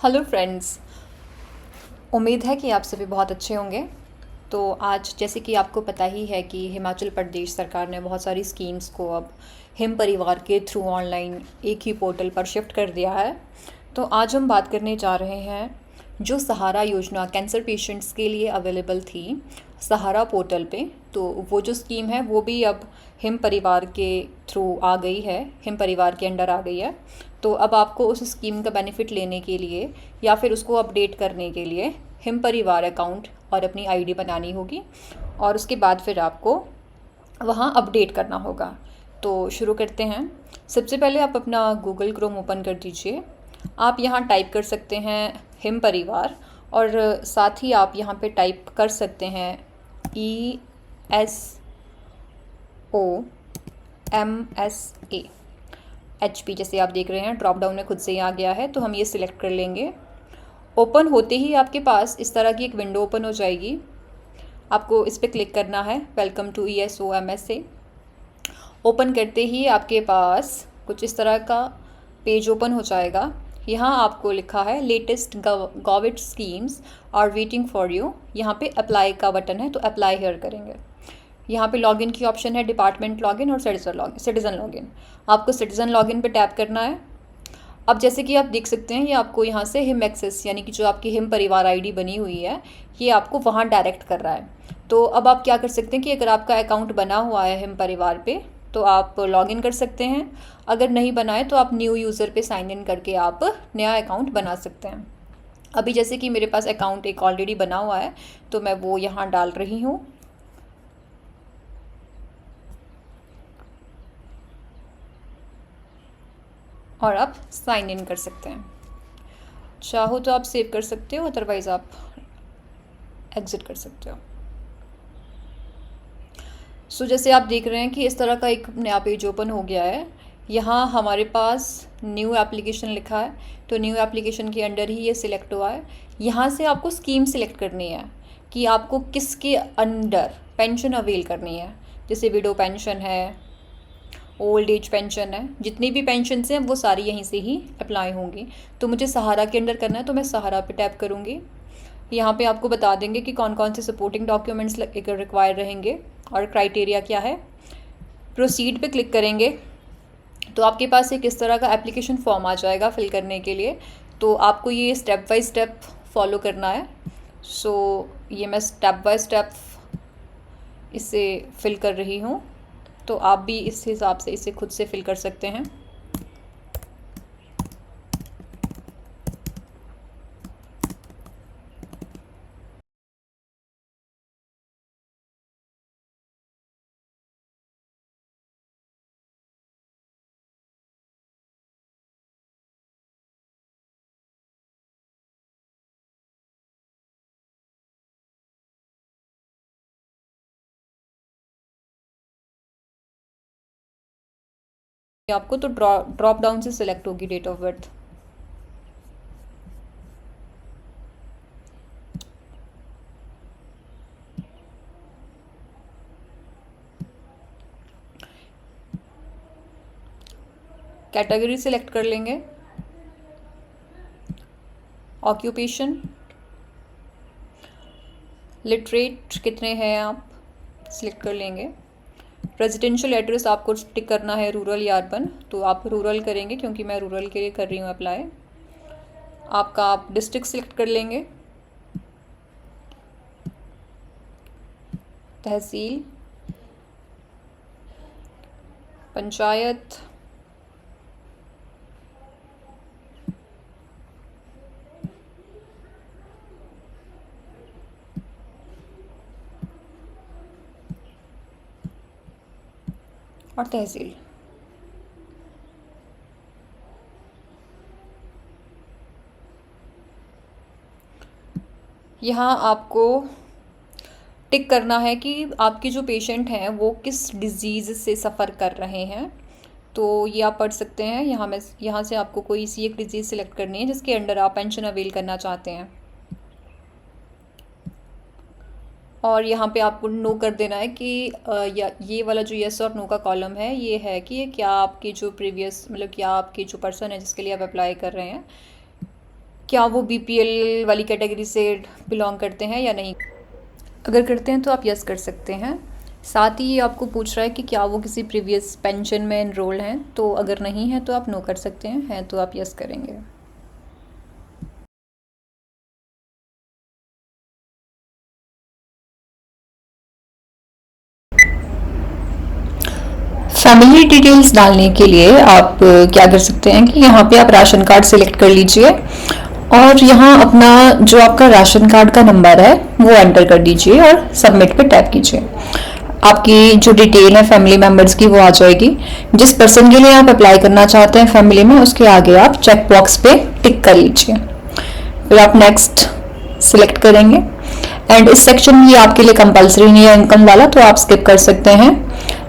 Hello friends. उम्मीद है कि आप सभी बहुत अच्छे होंगे। तो आज जैसे कि आपको पता ही है कि हिमाचल प्रदेश सरकार ने बहुत सारी स्कीम्स को अब हिम परिवार के थ्रू ऑनलाइन एक ही पोर्टल पर शिफ्ट कर दिया है। तो आज हम बात करने जा रहे हैं जो सहारा योजना कैंसर पेशेंट्स के लिए अवेलेबल थी सहारा पोर्टल पे। तो वो जो स्कीम है वो भी अब हिम परिवार के थ्रू आ गई है, हिम परिवार के अंडर आ गई है। तो अब आपको उस स्कीम का बेनिफिट लेने के लिए या फिर उसको अपडेट करने के लिए हिम परिवार अकाउंट और अपनी आईडी बनानी होगी और उसके बाद फिर आपको वहाँ अपडेट करना होगा। तो शुरू करते हैं। सबसे पहले आप अपना गूगल क्रोम ओपन कर दीजिए। आप यहाँ टाइप कर सकते हैं हिम परिवार और साथ ही आप यहाँ पे टाइप कर सकते हैं ESOMSA HP। जैसे आप देख रहे हैं ड्रॉप डाउन में खुद से ही आ गया है, तो हम ये सिलेक्ट कर लेंगे। ओपन होते ही आपके पास इस तरह की एक विंडो ओपन हो जाएगी। आपको इस पर क्लिक करना है, वेलकम टू ESOMSA। ओपन करते ही आपके पास कुछ इस तरह का पेज ओपन हो जाएगा। यहाँ आपको लिखा है latest government schemes are waiting for you. यहाँ पे अप्लाई का बटन है, तो अप्लाई हियर करेंगे। यहाँ पे लॉगिन की ऑप्शन है, डिपार्टमेंट लॉगिन और सिटीज़न लॉगिन। आपको सिटीज़न लॉगिन पे टैप करना है। अब जैसे कि आप देख सकते हैं ये आपको यहाँ से हिम एक्सेस यानी कि जो आपकी हिम परिवार आईडी बनी हुई है ये आपको वहाँ डायरेक्ट कर रहा है। तो अब आप क्या कर सकते हैं कि अगर आपका अकाउंट बना हुआ है हिम परिवार पे तो आप लॉगिन कर सकते हैं। अगर नहीं बना है तो आप न्यू यूज़र पे साइन इन करके आप नया अकाउंट बना सकते हैं। अभी जैसे कि मेरे पास अकाउंट एक ऑलरेडी बना हुआ है तो मैं वो यहाँ डाल रही हूँ और आप साइन इन कर सकते हैं। चाहो तो आप सेव कर सकते हो, अदरवाइज़ आप एग्ज़िट कर सकते हो। सो जैसे आप देख रहे हैं कि इस तरह का एक नया पेज ओपन हो गया है। यहाँ हमारे पास न्यू एप्लीकेशन लिखा है, तो न्यू एप्लीकेशन के अंडर ही ये सिलेक्ट हुआ है। यहाँ से आपको स्कीम सिलेक्ट करनी है कि आपको किसके अंडर पेंशन अवेल करनी है। जैसे विडो पेंशन है, ओल्ड एज पेंशन है, जितनी भी पेंशन हैं वो सारी यहीं से ही अप्लाई होंगी। तो मुझे सहारा के अंडर करना है, तो मैं सहारा पे टैप करूँगी। यहाँ पे आपको बता देंगे कि कौन कौन से सपोर्टिंग डॉक्यूमेंट्स रिक्वायर रहेंगे और क्राइटेरिया क्या है। प्रोसीड पे क्लिक करेंगे तो आपके पास एक इस तरह का एप्लीकेशन फॉर्म आ जाएगा फिल करने के लिए। तो आपको ये स्टेप बाय स्टेप फॉलो करना है। सो ये मैं स्टेप बाय स्टेप इसे फिल कर रही हूँ, तो आप भी इस हिसाब से इसे खुद से फिल कर सकते हैं। आपको तो ड्रॉप डाउन से सिलेक्ट होगी date of birth. Category select कर लेंगे। ऑक्यूपेशन, लिटरेट कितने हैं आप सिलेक्ट कर लेंगे। रेजिडेंशियल एड्रेस आपको टिक करना है रूरल या अर्बन, तो आप रूरल करेंगे क्योंकि मैं रूरल के लिए कर रही हूँ अप्लाई। आपका आप डिस्ट्रिक्ट सिलेक्ट कर लेंगे, तहसील, पंचायत, और तहसील। यहाँ आपको टिक करना है कि आपके जो पेशेंट हैं वो किस डिज़ीज़ से सफ़र कर रहे हैं। तो ये आप पढ़ सकते हैं। यहाँ से आपको कोई सी एक डिज़ीज़ सिलेक्ट करनी है जिसके अंडर आप पेंशन अवेल करना चाहते हैं और यहाँ पे आपको नो कर देना है कि या ये वाला जो येस और नो का कॉलम है ये है कि क्या आपकी जो प्रीवियस मतलब क्या आपकी जो पर्सन है जिसके लिए आप अप्लाई कर रहे हैं क्या वो बीपीएल वाली कैटेगरी से बिलोंग करते हैं या नहीं। अगर करते हैं तो आप यस कर सकते हैं। साथ ही ये आपको पूछ रहा है कि क्या वो किसी प्रीवियस पेंशन में एनरोल्ड हैं, तो अगर नहीं है तो आप नो कर सकते हैं तो आप यस करेंगे। फैमिली डिटेल्स डालने के लिए आप क्या कर सकते हैं कि यहाँ पे आप राशन कार्ड सिलेक्ट कर लीजिए और यहाँ अपना जो आपका राशन कार्ड का नंबर है वो एंटर कर दीजिए और सबमिट पे टैप कीजिए। आपकी जो डिटेल है फैमिली मेम्बर्स की वो आ जाएगी। जिस पर्सन के लिए आप अप्लाई करना चाहते हैं फैमिली में, उसके आगे आप चेक बॉक्स पे टिक कर लीजिए। फिर आप नेक्स्ट सिलेक्ट करेंगे एंड इस सेक्शन में ये आपके लिए कंपलसरी नहीं है इनकम वाला, तो आप स्किप कर सकते हैं।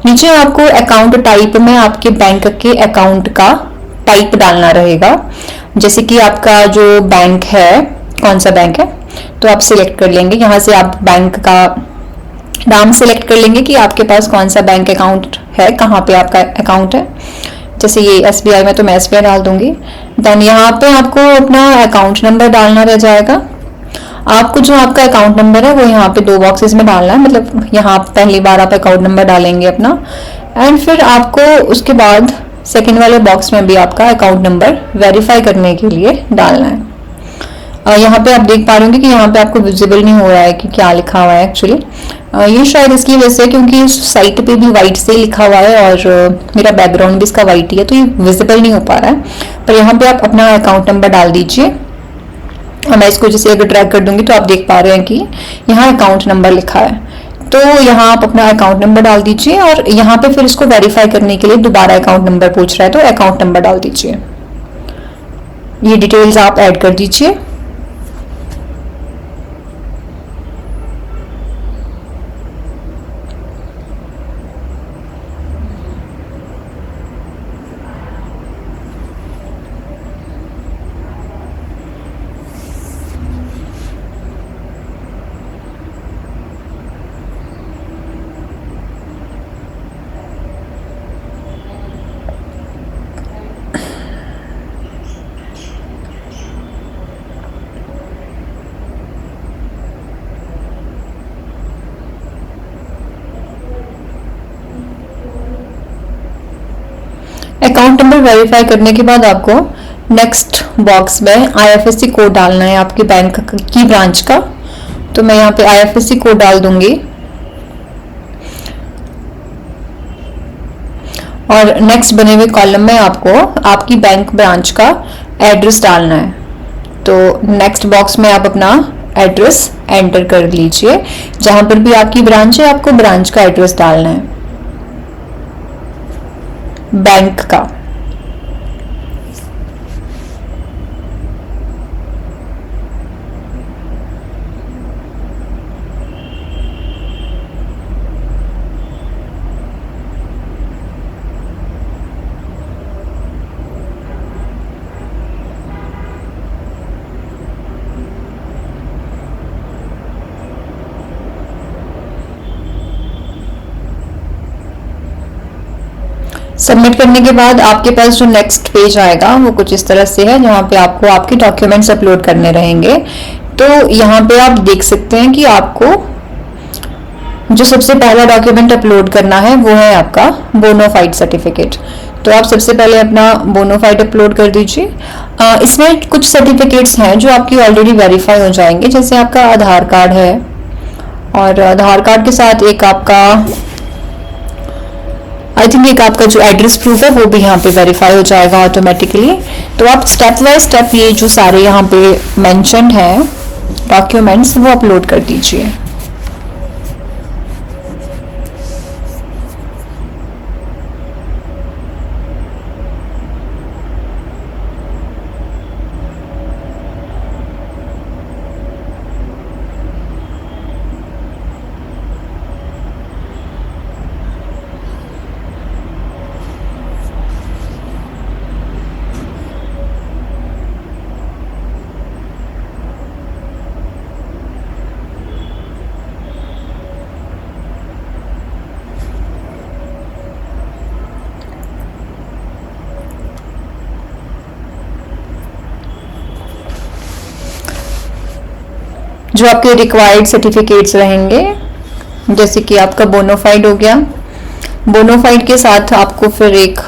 नीचे आपको अकाउंट टाइप में आपके बैंक के अकाउंट का टाइप डालना रहेगा। जैसे कि आपका जो बैंक है, कौन सा बैंक है, तो आप सिलेक्ट कर लेंगे। यहाँ से आप बैंक का नाम सिलेक्ट कर लेंगे कि आपके पास कौन सा बैंक अकाउंट है, कहाँ पे आपका अकाउंट है। जैसे ये एसबीआई में, तो मैं एसबीआई डाल दूंगी। देन यहाँ पे आपको अपना अकाउंट नंबर डालना रह जाएगा। आपको जो आपका अकाउंट नंबर है वो यहाँ पे 2 बॉक्सेस में डालना है, मतलब यहाँ पहली बार आप अकाउंट नंबर डालेंगे अपना एंड फिर आपको उसके बाद सेकंड वाले बॉक्स में भी आपका अकाउंट नंबर वेरीफाई करने के लिए डालना है। यहाँ पे आप देख पा रहे होंगे कि यहाँ पे आपको विजिबल नहीं हो रहा है कि क्या लिखा हुआ है एक्चुअली। ये शायद इसकी वजह से क्योंकि इस साइट पे भी वाइट से लिखा हुआ है और मेरा बैकग्राउंड भी इसका वाइट ही है, तो ये विजिबल नहीं हो पा रहा है। पर यहाँ पे आप अपना अकाउंट नंबर डाल दीजिए और मैं इसको जैसे अगर ड्रैग कर दूंगी तो आप देख पा रहे हैं कि यहाँ अकाउंट नंबर लिखा है। तो यहाँ आप अपना अकाउंट नंबर डाल दीजिए और यहाँ पे फिर इसको वेरीफाई करने के लिए दोबारा अकाउंट नंबर पूछ रहा है, तो अकाउंट नंबर डाल दीजिए। ये डिटेल्स आप ऐड कर दीजिए। अकाउंट नंबर वेरीफाई करने के बाद आपको नेक्स्ट बॉक्स में आईएफएससी कोड डालना है आपके बैंक की ब्रांच का। तो मैं यहाँ पे आईएफएससी कोड डाल दूंगी और नेक्स्ट बने हुए कॉलम में आपको आपकी बैंक ब्रांच का एड्रेस डालना है। तो नेक्स्ट बॉक्स में आप अपना एड्रेस एंटर कर लीजिए। जहां पर भी आपकी ब्रांच है आपको ब्रांच का एड्रेस डालना है, बैंक का। सबमिट करने के बाद आपके पास जो नेक्स्ट पेज आएगा वो कुछ इस तरह से है, जहाँ पे आपको आपके डॉक्यूमेंट्स अपलोड करने रहेंगे। तो यहाँ पे आप देख सकते हैं कि आपको जो सबसे पहला डॉक्यूमेंट अपलोड करना है वो है आपका बोनाफाइड सर्टिफिकेट। तो आप सबसे पहले अपना बोनाफाइड अपलोड कर दीजिए। इसमें कुछ सर्टिफिकेट्स हैं जो आपकी ऑलरेडी वेरीफाई हो जाएंगे, जैसे आपका आधार कार्ड है और आधार कार्ड के साथ एक आपका आई थिंक एक आपका जो एड्रेस प्रूफ है वो भी यहाँ पे वेरीफाई हो जाएगा ऑटोमेटिकली। तो आप स्टेप बाय स्टेप ये जो सारे यहाँ पे मेंशन्ड हैं डॉक्यूमेंट्स वो अपलोड कर दीजिए। जो आपके रिक्वायर्ड सर्टिफिकेट्स रहेंगे, जैसे कि आपका बोनोफाइड हो गया। बोनोफाइड के साथ आपको फिर एक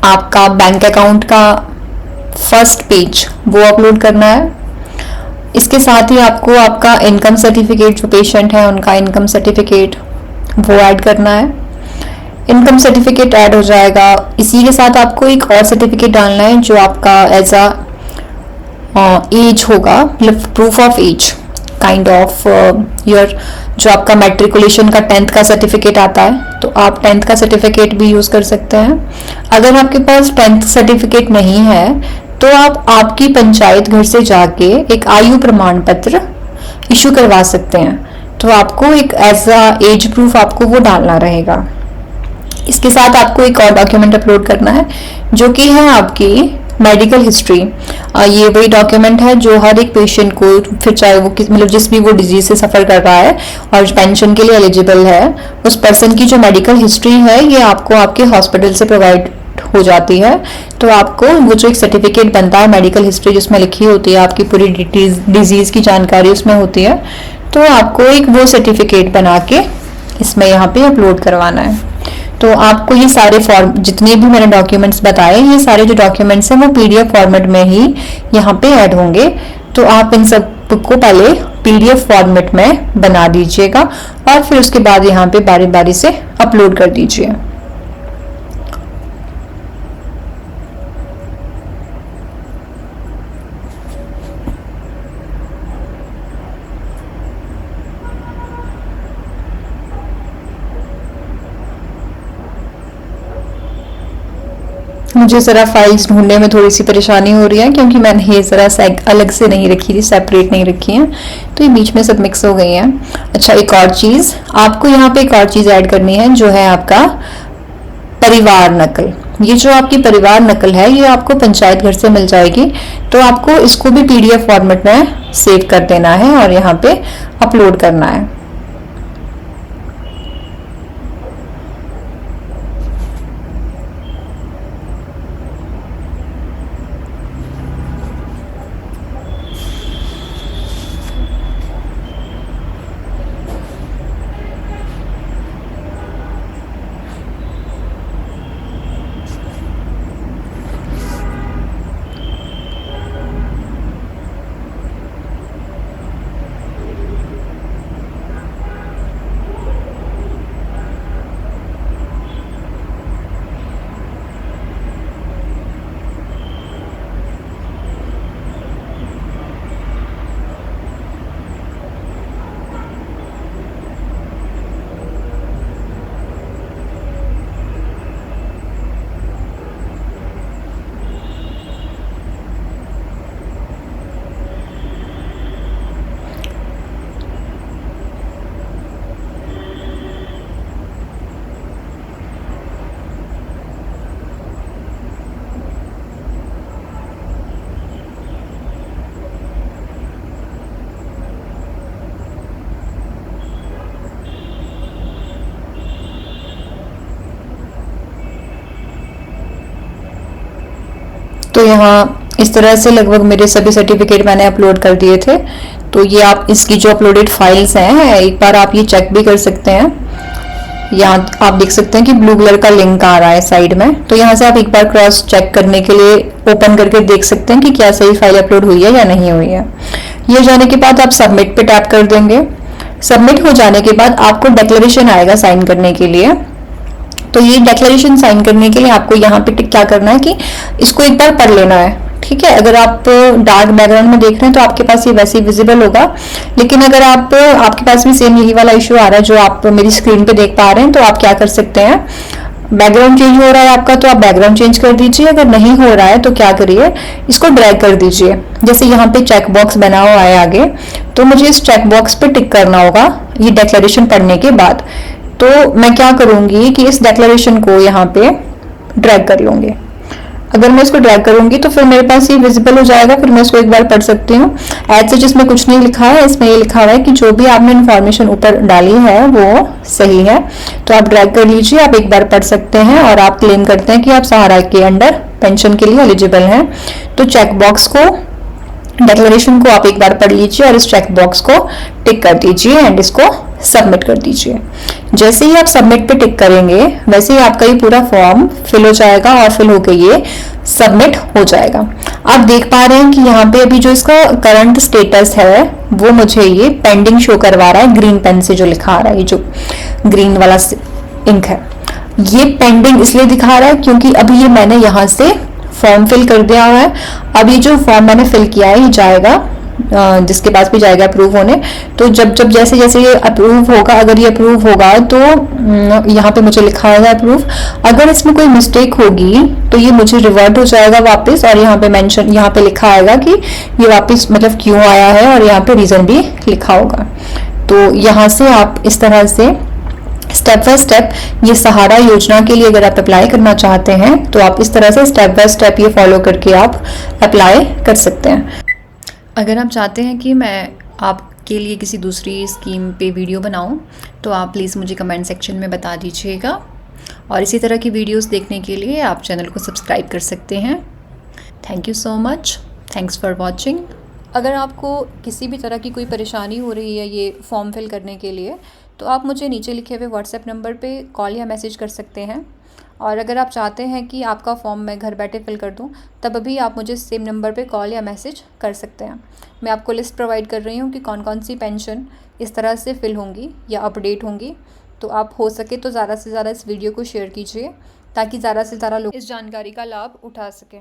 आपका बैंक अकाउंट का फर्स्ट पेज वो अपलोड करना है। इसके साथ ही आपको आपका इनकम सर्टिफिकेट, जो पेशेंट है उनका इनकम सर्टिफिकेट वो ऐड करना है। इनकम सर्टिफिकेट ऐड हो जाएगा। इसी के साथ आपको एक और सर्टिफिकेट डालना है जो आपका एज अ एज होगा, मतलब proof of age, kind of your, जो आपका मैट्रिकुलेशन का 10th का सर्टिफिकेट आता है, तो आप 10th का सर्टिफिकेट भी यूज़ कर सकते हैं। अगर आपके पास 10th सर्टिफिकेट नहीं है तो आप आपकी पंचायत घर से जाके एक आयु प्रमाण पत्र इशू करवा सकते हैं। तो आपको एक एज अ एज प्रूफ आपको वो डालना रहेगा। इसके साथ आपको एक और डॉक्यूमेंट अपलोड करना है जो कि है आपकी मेडिकल हिस्ट्री। ये वही डॉक्यूमेंट है जो हर एक पेशेंट को, फिर चाहे वो मतलब जिस भी वो डिजीज से सफ़र कर रहा है और पेंशन के लिए एलिजिबल है, उस पर्सन की जो मेडिकल हिस्ट्री है ये आपको आपके हॉस्पिटल से प्रोवाइड हो जाती है। तो आपको वो जो एक सर्टिफिकेट बनता है मेडिकल हिस्ट्री जिसमें लिखी होती है आपकी पूरी डिजीज़ की जानकारी उसमें होती है, तो आपको एक वो सर्टिफिकेट बना के इसमें यहाँ पे अपलोड करवाना है। तो आपको ये सारे फॉर्म, जितने भी मैंने डॉक्यूमेंट्स बताए, ये सारे जो डॉक्यूमेंट्स हैं वो PDF फॉर्मेट में ही यहाँ पे ऐड होंगे। तो आप इन सब को पहले PDF फॉर्मेट में बना दीजिएगा और फिर उसके बाद यहाँ पे बारी बारी से अपलोड कर दीजिए। मुझे ज़रा फाइल्स ढूंढने में थोड़ी सी परेशानी हो रही है क्योंकि मैंने ये ज़रा अलग से नहीं रखी थी, सेपरेट नहीं रखी हैं, तो ये बीच में सब मिक्स हो गई हैं। अच्छा, एक और चीज़ आपको यहाँ पे एक और चीज़ ऐड करनी है जो है आपका परिवार नकल। ये जो आपकी परिवार नकल है ये आपको पंचायत घर से मिल जाएगी, तो आपको इसको भी PDF फॉर्मेट में सेव कर देना है और यहाँ पे अपलोड करना है। तो यहाँ इस तरह से लगभग मेरे सभी सर्टिफिकेट मैंने अपलोड कर दिए थे। तो ये आप इसकी जो अपलोडेड फाइल्स हैं एक बार आप ये चेक भी कर सकते हैं। यहाँ आप देख सकते हैं कि ब्लू कलर का लिंक आ रहा है साइड में, तो यहाँ से आप एक बार क्रॉस चेक करने के लिए ओपन करके देख सकते हैं कि क्या सही फाइल अपलोड हुई है या नहीं हुई है। ये जाने के बाद आप सबमिट पे टैप कर देंगे। सबमिट हो जाने के बाद आपको डिक्लेरेशन आएगा साइन करने के लिए। तो ये डिक्लेरेशन साइन करने के लिए आपको यहाँ पे टिक क्या करना है कि इसको एक बार पढ़ लेना है, ठीक है। अगर आप डार्क बैकग्राउंड में देख रहे हैं तो आपके पास ये वैसे ही विजिबल होगा, लेकिन अगर आपके पास भी सेम यही वाला इशू आ रहा है जो आप मेरी स्क्रीन पे देख पा रहे हैं, तो आप क्या कर सकते हैं, बैकग्राउंड चेंज हो रहा है आपका तो आप बैकग्राउंड चेंज कर दीजिए। अगर नहीं हो रहा है तो क्या करिए, इसको ड्रैग कर दीजिए। जैसे यहाँ पे चेक बॉक्स बना हुआ है आगे, तो मुझे इस चेक बॉक्स पे टिक करना होगा ये डिक्लेरेशन पढ़ने के बाद। तो मैं क्या करूंगी कि इस डिक्लेरेशन को यहाँ पे ड्रैग कर लूंगी। अगर मैं इसको ड्रैग करूंगी तो फिर मेरे पास ये विजिबल हो जाएगा, फिर मैं इसको एक बार पढ़ सकती हूँ। एज सच इसमें कुछ नहीं लिखा है, इसमें ये लिखा हुआ है कि जो भी आपने इन्फॉर्मेशन ऊपर डाली है वो सही है। तो आप ड्रैग कर लीजिए, आप एक बार पढ़ सकते हैं और आप क्लेम करते हैं कि आप सहारा के अंडर पेंशन के लिए एलिजिबल हैं। तो चेक बॉक्स को डिक्लेरेशन को आप एक बार पढ़ लीजिए और इस चेक बॉक्स को टिक कर दीजिए एंड इसको सबमिट कर दीजिए। जैसे ही आप सबमिट पे टिक करेंगे वैसे ही आपका ये पूरा फॉर्म फिल हो जाएगा और फिल होकर ये सबमिट हो जाएगा। आप देख पा रहे हैं कि यहाँ पे अभी जो इसका करंट स्टेटस है वो मुझे ये पेंडिंग शो करवा रहा है, ग्रीन पेन से जो लिखा आ रहा है, ये जो ग्रीन वाला इंक है ये पेंडिंग इसलिए दिखा रहा है क्योंकि अभी ये मैंने यहाँ से फॉर्म फिल कर दिया हुआ है। अब ये जो फॉर्म मैंने फिल किया है ये जाएगा जिसके पास भी जाएगा अप्रूव होने। तो जब जब जैसे जैसे ये अप्रूव होगा, अगर ये अप्रूव होगा तो यहाँ पे मुझे लिखा है अप्रूव। अगर इसमें कोई मिस्टेक होगी तो ये मुझे रिवर्ट हो जाएगा वापस और यहाँ पे मेंशन, यहाँ पे लिखा आएगा कि ये वापस मतलब क्यों आया है और यहाँ पे रीज़न भी लिखा होगा। तो यहाँ से आप इस तरह से स्टेप बाय स्टेप ये सहारा योजना के लिए अगर आप अप्लाई करना चाहते हैं तो आप इस तरह से स्टेप बाय स्टेप ये फॉलो करके आप अप्लाई कर सकते हैं। अगर आप चाहते हैं कि मैं आपके लिए किसी दूसरी स्कीम पे वीडियो बनाऊं तो आप प्लीज़ मुझे कमेंट सेक्शन में बता दीजिएगा और इसी तरह की वीडियोस देखने के लिए आप चैनल को सब्सक्राइब कर सकते हैं। Thank you so much, thanks for watching. अगर आपको किसी भी तरह की कोई परेशानी हो रही है ये फॉर्म फिल करने के लिए तो आप मुझे नीचे लिखे हुए व्हाट्सएप नंबर पे कॉल या मैसेज कर सकते हैं। और अगर आप चाहते हैं कि आपका फॉर्म मैं घर बैठे फिल कर दूं तब भी आप मुझे सेम नंबर पे कॉल या मैसेज कर सकते हैं। मैं आपको लिस्ट प्रोवाइड कर रही हूँ कि कौन कौन सी पेंशन इस तरह से फिल होंगी या अपडेट होंगी। तो आप हो सके तो ज़्यादा से ज़्यादा इस वीडियो को शेयर कीजिए ताकि ज़्यादा से ज़्यादा लोग इस जानकारी का लाभ उठा सकें।